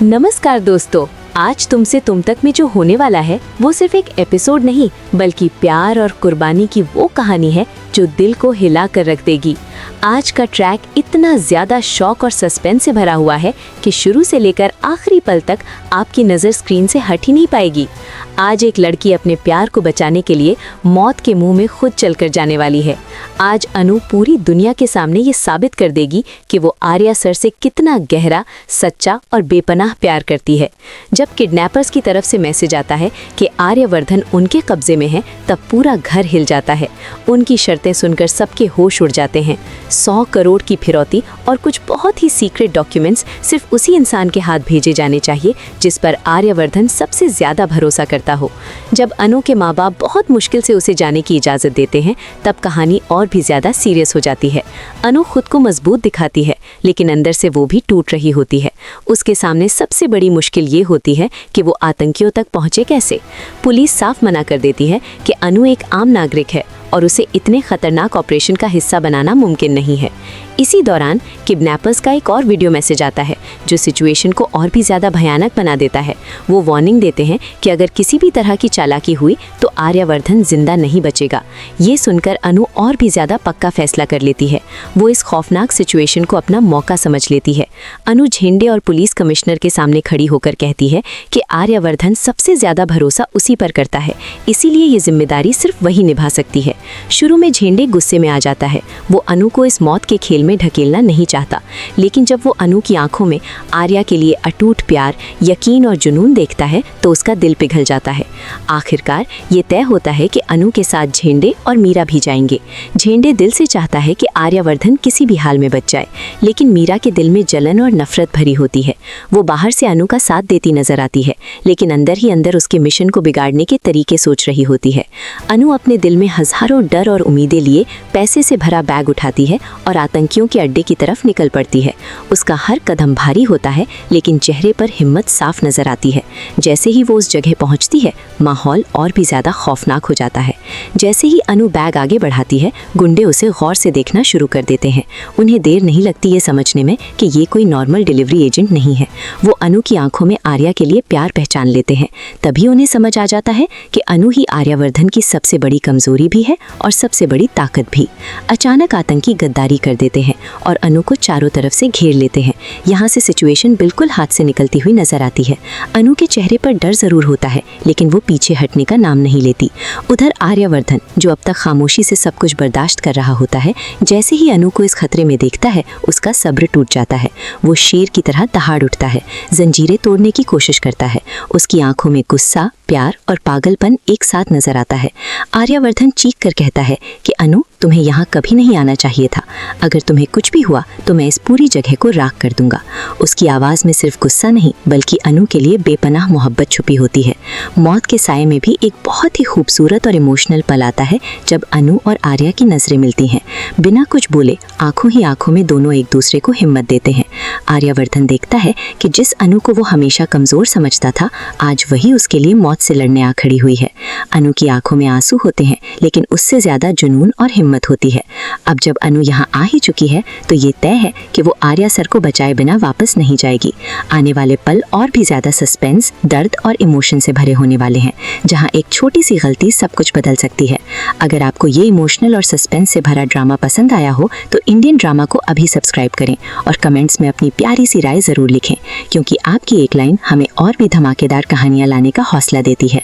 नमस्कार दोस्तों, आज तुमसे तुम तक में जो होने वाला है वो सिर्फ एक एपिसोड नहीं बल्कि प्यार और कुर्बानी की वो कहानी है जो दिल को हिला कर रख देगी। आज का ट्रैक इतना ज्यादा शौक और सस्पेंस से भरा हुआ है कि शुरू से लेकर आखिरी पल तक आपकी नज़र स्क्रीन से हट ही नहीं पाएगी। आज एक लड़की अपने प्यार को बचाने के लिए मौत के मुंह में खुद चलकर जाने वाली है। आज अनु पूरी दुनिया के सामने ये साबित कर देगी कि वो आर्या सर से कितना गहरा, सच्चा और बेपनाह प्यार करती है। जब किडनैपर्स की तरफ से मैसेज आता है कि आर्यवर्धन उनके कब्जे में है, तब पूरा घर हिल जाता है। उनकी शर्तें सुनकर सबके होश उड़ जाते हैं। 100 करोड़ की फिरौती और कुछ बहुत ही सीक्रेट डॉक्यूमेंट्स सिर्फ उसी इंसान के हाथ भेजे जाने चाहिए जिस पर आर्यवर्धन सबसे ज्यादा भरोसा करता हो। जब अनु के माँ बाप बहुत मुश्किल से उसे जाने की इजाजत देते हैं, तब कहानी और भी ज्यादा सीरियस हो जाती है। अनु खुद को मजबूत दिखाती है, लेकिन अंदर से वो भी टूट रही होती है। उसके सामने सबसे बड़ी मुश्किल ये होती है कि वो आतंकियों तक पहुंचे कैसे। पुलिस साफ मना कर देती है कि अनु एक आम नागरिक है और उसे इतने खतरनाक ऑपरेशन का हिस्सा बनाना मुमकिन नहीं है। इसी दौरान किडनैपर्स का एक और वीडियो मैसेज आता है जो सिचुएशन को और भी ज़्यादा भयानक बना देता है। वो वार्निंग देते हैं कि अगर किसी भी तरह की चालाकी हुई तो आर्यवर्धन जिंदा नहीं बचेगा। ये सुनकर अनु और भी ज़्यादा पक्का फैसला कर लेती है। वो इस खौफनाक सिचुएशन को अपना मौका समझ लेती है। अनु झेंडे और पुलिस कमिश्नर के सामने खड़ी होकर कहती है कि आर्यवर्धन सबसे ज़्यादा भरोसा उसी पर करता है, इसीलिए ये जिम्मेदारी सिर्फ वही निभा सकती है। शुरू में झेंडे गुस्से में आ जाता है। वो अनु को इस मौत के खेल में ढकेलना नहीं चाहता, लेकिन जब वो अनु की आंखों में आर्या के लिए अटूट प्यार, यकीन और जुनून देखता है तो उसका दिल पिघल जाता है। आखिरकार ये तय होता है कि अनु के साथ झेंडे और मीरा भी जाएंगे। झेंडे दिल से चाहता है कि आर्यवर्धन किसी भी हाल में बच जाए, लेकिन मीरा के दिल में जलन और नफरत भरी होती है। वो बाहर से अनु का साथ देती नजर आती है, लेकिन अंदर ही अंदर उसके मिशन को बिगाड़ने के तरीके सोच रही होती है। अनु अपने दिल में हजारों डर और उम्मीदें लिए पैसे से भरा बैग उठाती है और आतंकियों के अड्डे की तरफ निकल पड़ती है। उसका हर कदम भारी होता है, लेकिन चेहरे पर हिम्मत साफ नजर आती है। जैसे ही वो उस जगह पहुंचती है, माहौल और भी ज्यादा खौफनाक हो जाता है। जैसे ही अनु बैग आगे बढ़ाती है, गुंडे उसे गौर से देखना शुरू कर देते हैं। उन्हें देर नहीं लगती ये समझने में कि ये कोई नॉर्मल डिलीवरी एजेंट नहीं है। वो अनु की आंखों में आर्या के लिए प्यार पहचान लेते हैं। तभी उन्हें समझ आ जाता है कि अनु ही आर्यवर्धन की सबसे बड़ी कमजोरी भी है और सबसे बड़ी ताकत भी। अचानक आतंकी गद्दारी कर देते हैं और अनु को चारों तरफ से घेर लेते हैं। यहाँ से सिचुएशन बिल्कुल हाथ से निकलती हुई नजर आती है। अनु के चेहरे पर डर जरूर होता है, लेकिन वो पीछे हटने का नाम नहीं लेती। उधर आर्यवर्धन, जो अब तक खामोशी से सब कुछ बर्दाश्त कर रहा होता है, जैसे ही अनु को इस खतरे में देखता है, उसका सब्र टूट जाता है। वो शेर की तरह दहाड़ उठता है, जंजीरें तोड़ने की कोशिश करता है। उसकी आंखों में गुस्सा, प्यार और पागलपन एक साथ नजर आता है। आर्यवर्धन चीख कर कहता है कि अनु, तुम्हें यहाँ कभी नहीं आना चाहिए था। अगर तुम्हें कुछ भी हुआ तो मैं इस पूरी जगह को राख कर दूंगा। उसकी आवाज़ में सिर्फ गुस्सा नहीं बल्कि अनु के लिए बेपनाह मोहब्बत छुपी होती है। मौत के साये में भी एक बहुत ही खूबसूरत और इमोशनल पल आता है जब अनु और आर्या की नज़रें मिलती हैं। बिना कुछ बोले आंखों ही आंखों में दोनों एक दूसरे को हिम्मत देते हैं। आर्यवर्धन देखता है कि जिस अनु को वो हमेशा कमज़ोर समझता था, आज वही उसके लिए मौत से लड़ने आ खड़ी हुई है। अनु की आंखों में आंसू होते हैं, लेकिन उससे ज़्यादा जुनून और हिम्मत होती है। अब जब अनु यहाँ आ ही चुकी है तो ये तय है कि वो आर्या सर को बचाए बिना वापस नहीं जाएगी। आने वाले पल और भी ज्यादा सस्पेंस, दर्द और इमोशन से भरे होने वाले हैं, जहाँ एक छोटी सी गलती सब कुछ बदल सकती है। अगर आपको ये इमोशनल और सस्पेंस से भरा ड्रामा पसंद आया हो तो इंडियन ड्रामा को अभी सब्सक्राइब करें और कमेंट्स में अपनी प्यारी सी राय जरूर लिखें, क्योंकि आपकी एक लाइन हमें और भी धमाकेदार कहानियां लाने का हौसला देती है।